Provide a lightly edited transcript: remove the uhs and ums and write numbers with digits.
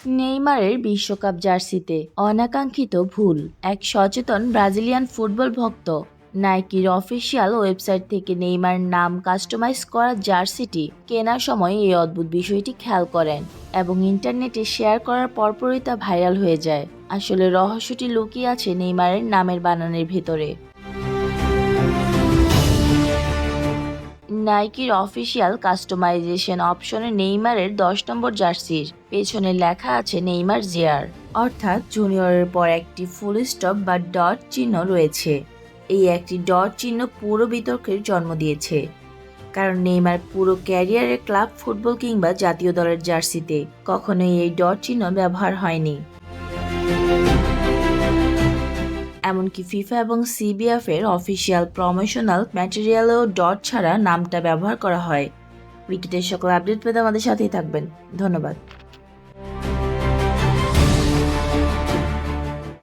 নেইমারের বিশ্বকাপ জার্সিতে অনাকাঙ্ক্ষিত ভুল। এক সচেতন ব্রাজিলিয়ান ফুটবল ভক্ত নাইকির অফিসিয়াল ওয়েবসাইট থেকে নেইমার নাম কাস্টমাইজ করা জার্সিটি কেনার সময় এই অদ্ভুত বিষয়টি খেয়াল করেন এবং ইন্টারনেটে শেয়ার করার পরপরই তা ভাইরাল হয়ে যায়। আসলে রহস্যটি লুকিয়ে আছে নেইমারের নামের বানানের ভেতরে। নাইকির অফিসিয়াল কাস্টমাইজেশন অপশনে নেইমারের ১০ নম্বর জার্সির পেছনে লেখা আছে নেইমার জেআর, অর্থাৎ জুনিয়রের পর একটি ফুল স্টপ বা ডট চিহ্ন রয়েছে। এই একটি ডট চিহ্ন পুরো বিতর্কের জন্ম দিয়েছে, কারণ নেইমার পুরো ক্যারিয়ারে ক্লাব ফুটবল কিংবা জাতীয় দলের জার্সিতে কখনোই এই ডট চিহ্ন ব্যবহার হয়নি। এমনকি ফিফা এবং সিবিএফ এর অফিসিয়াল প্রমোশনাল ম্যাটেরিয়ালেও ডট ছাড়া নামটা ব্যবহার করা হয়। উইকেটের সকল আপডেট পেতে আমাদের সাথেই থাকবেন। ধন্যবাদ।